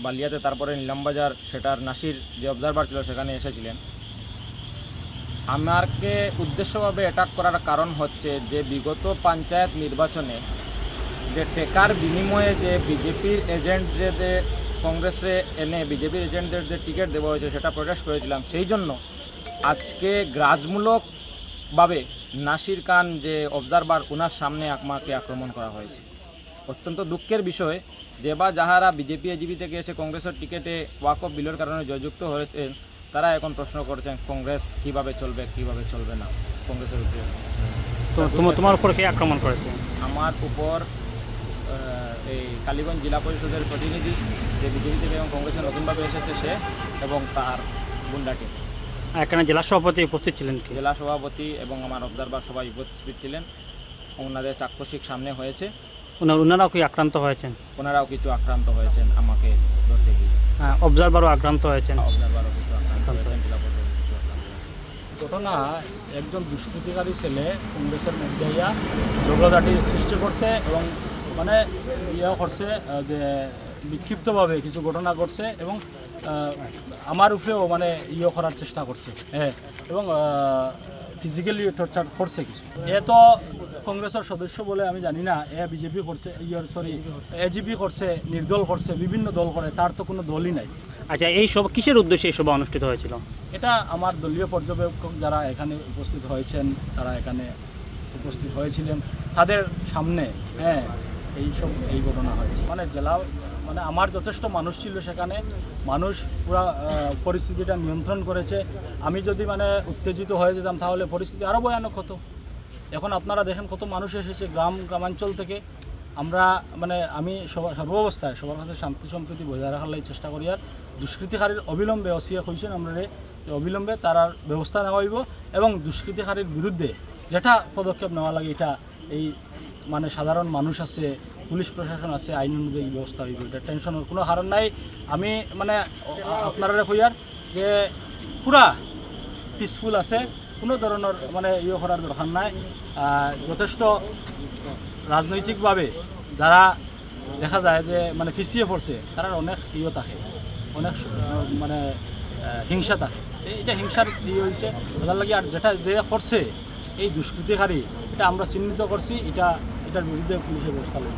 বালিয়াতে, তারপরে নিলামবাজার, সেটার নাসির যে অবজারভার ছিল সেখানে এসেছিলেন। আমাকে উদ্দেশ্যভাবে অ্যাটাক করার কারণ হচ্ছে যে বিগত পঞ্চায়েত নির্বাচনে যে টেকার বিনিময়ে যে বিজেপির এজেন্টদের কংগ্রেসে এনে বিজেপির এজেন্টদের যে টিকিট দেওয়া হয়েছে সেটা প্রটেস্ট করেছিলাম। সেই জন্য আজকে গ্রাজমূলকভাবে নাসির খান যে অবজারভার, ওনার সামনে আমাকে আক্রমণ করা হয়েছে। অত্যন্ত দুঃখের বিষয় যে বা যাহারা বিজেপি এজিপি থেকে এসে কংগ্রেসের টিকিটে ওয়াকফ বিলের কারণে জয়যুক্ত হয়েছেন, তারা এখন প্রশ্ন করছেন কংগ্রেস কিভাবে চলবে না কংগ্রেসের উপরে। তো তোমার উপর কে আক্রমণ করেছে? আমার উপর এই কালীগঞ্জ জেলা পরিষদের প্রতিনিধি যে বিজেপি থেকে এবং কংগ্রেসে নতুনভাবে এসেছে সে এবং তার গুন্ডাটি। এখানে জেলা সভাপতি উপস্থিত ছিলেন কি? জেলা সভাপতি এবং আমার অবজারভার সবাই উপস্থিত ছিলেন। ওনাদের চাক্ষুষিক সামনে হয়েছে। ওনারাও কি আক্রান্ত হয়েছেন? ওনারাও কিছু আক্রান্ত হয়েছেন আমাকে ধরতে গিয়ে। অবজারভারও আক্রান্ত হয়েছেন? অবজারভারও কিছু আক্রান্ত হয়েছেন, জেলা পরিষদের কিছু আক্রান্ত হয়েছেন। ঘটনা, একজন দুষ্কৃতিকারী ছেলে কংগ্রেসের মধ্যে ঝগড়াঝাটির সৃষ্টি করছে এবং মানে করছে যে বিক্ষিপ্তভাবে কিছু ঘটনা করছে এবং আমার উপরেও মানে করার চেষ্টা করছে, হ্যাঁ, এবং ফিজিক্যালি টর্চার করছে কিছু। এ তো কংগ্রেসের সদস্য বলে আমি জানি না, এ বিজেপি করছে, এজিপি করছে, নির্দল করছে, বিভিন্ন দল করে, তার তো কোনো দলই নাই। আচ্ছা, এই সব কিসের উদ্দেশ্যে এই সভা অনুষ্ঠিত হয়েছিল? এটা আমার দলীয় পর্যবেক্ষক যারা এখানে উপস্থিত হয়েছেন, তারা এখানে উপস্থিত হয়েছিলেন, তাদের সামনে হ্যাঁ এই ঘটনা হয়েছে। মানে মানে আমার যথেষ্ট মানুষ ছিল সেখানে, মানুষ পুরো পরিস্থিতিটা নিয়ন্ত্রণ করেছে। আমি যদি মানে উত্তেজিত হয়ে যেতাম তাহলে পরিস্থিতি আরও ভয়ানক হতো। এখন আপনারা দেখেন কত মানুষ এসেছে গ্রামাঞ্চল থেকে। আমরা মানে আমি সর্বাবস্থায় সবার কাছে শান্তি সম্প্রীতি বজায় রাখার চেষ্টা করি। আর দুষ্কৃতিকারীর অবিলম্বে অসিয়া হয়েছেন আমরা অবিলম্বে তার ব্যবস্থা নেওয়া হইব এবং দুষ্কৃতিকারীর বিরুদ্ধে যেটা পদক্ষেপ নেওয়া লাগে এটা এই মানে সাধারণ মানুষ আছে, পুলিশ প্রশাসন আছে, আইন অনুযায়ী ব্যবস্থা হইব। এটা টেনশনের কোনো কারণ নাই। আমি মানে আপনারা কইয়ার যে পুরা পিসফুল আছে, কোনো ধরনের মানে করার দরকার নাই। যথেষ্ট রাজনৈতিকভাবে যারা দেখা যায় যে মানে পিছিয়ে পড়ছে, তারা অনেক থাকে, অনেক মানে হিংসা থাকে। এটা হিংসার হয়েছে তাদের লাগে। আর যেটা যে করছে এই দুষ্কৃতিকারী, এটা আমরা চিহ্নিত করছি, এটার বিরুদ্ধে পুলিশের ব্যবস্থা নেব।